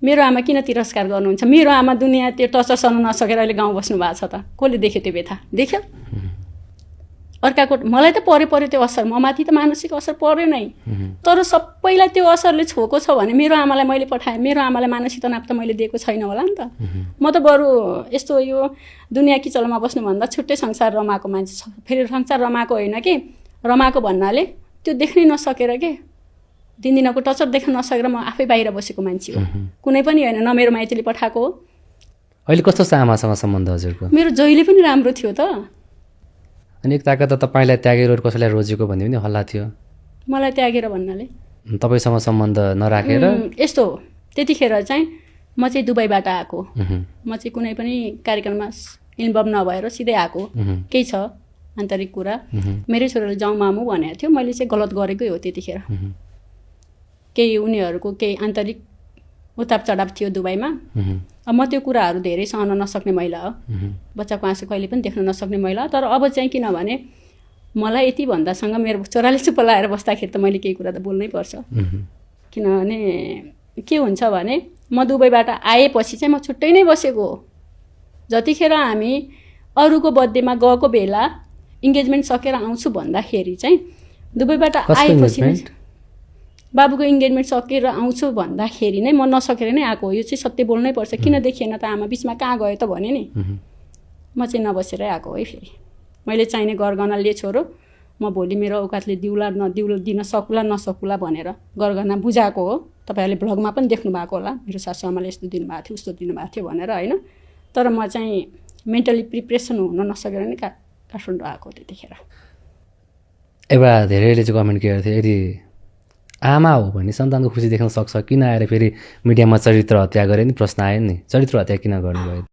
मेरो आमा किन तिरस्कार गर्नुहुन्छ? मेरो आमा दुनियाँ त्यो टर्चर सहन नसकेर अहिले गाउँ बस्नु भएको छ त। कसले देख्यो त्यो व्यथा? देख्यो? अर्काको मलाई त पर्यो त्यो असर, म माथि त मानसिक असर पर्यो नै, तर सबैलाई त्यो असरले छोएको छ भने मेरो आमालाई मैले पठाएँ, मेरो आमालाई मानसिक तनाव त मैले दिएको छैन होला नि त। म त बरु यस्तो यो दुनियाँ किचलमा बस्नुभन्दा छुट्टै संसार रमाएको मान्छे छ। फेरि संसार रमाएको होइन कि, रमाएको भन्नाले त्यो देख्नै नसकेर के दिनदिनको टर्चर देख्न नसकेर म आफै बाहिर बसेको मान्छे हो, कुनै पनि होइन, न मेरो माइतीले पठाएको हो। अहिले कस्तो छ आमासँग सम्बन्ध हजुरको? मेरो जहिले पनि राम्रो थियो त। अनि एक ताका त तपाईँलाई त्यागेर कसैलाई रोजेको भन्ने पनि हल्ला थियो। मलाई त्यागेर भन्नाले तपाईँसँग सम्बन्ध नराखेर? यस्तो हो, त्यतिखेर चाहिँ म चाहिँ दुबईबाट आएको, म चाहिँ कुनै पनि कार्यक्रममा इन्भल्भ नभएर सिधै आएको, केही छ आन्तरिक कुरा। मेरै छोराले जाउँ मामु भनेको थियो, मैले चाहिँ गलत गरेकै हो त्यतिखेर। केही उनीहरूको केही आन्तरिक उताप चढाव थियो दुबईमा। अब म त्यो कुराहरू धेरै सहन नसक्ने महिला हो, बच्चाको आँसु कहिले पनि देख्न नसक्ने महिला। तर अब चाहिँ किनभने मलाई यति भन्दासँग मेरो छोराले चुप्प लाएर बस्दाखेरि त मैले केही कुरा त बोल्नै पर्छ। किनभने के हुन्छ भने म दुबईबाट आएपछि चाहिँ म छुट्टै नै बसेको हो। जतिखेर हामी अरूको बर्थडेमा गएको बेला इन्गेजमेन्ट सकेर आउँछु भन्दाखेरि चाहिँ दुबईबाट आएपछि बाबुको इन्गेजमेन्ट सकेर आउँछु भन्दाखेरि नै म नसकेर नै आएको हो। यो चाहिँ सत्य बोल्नै पर्छ। किन देखिएन त आमा, बिचमा कहाँ गयो त भने नि, म चाहिँ नबसेरै आएको है। फेरि मैले चाहिने गरगहना लिए छोरो, म भोलि मेरो औकातले दिउला दिन सकुला नसकुला भनेर गरगहना बुझाएको हो। तपाईँहरूले भ्लगमा पनि देख्नु भएको होला, मेरो सासु आमाले यस्तो दिनुभएको थियो उस्तो दिनुभएको थियो भनेर होइन। तर म चाहिँ मेन्टली प्रिपरेसन हुन नसकेर नै काठमाडौँ आएको त्यतिखेर। एउटा धेरैले चाहिँ कमेन्ट गरेको थियो, यदि आमा हो भने सन्तानको खुसी देख्न सक्छ, किन आएर फेरि मिडियामा चरित्र हत्या गरे नि प्रश्न आयो नि, चरित्र हत्या किन गर्नुभयो?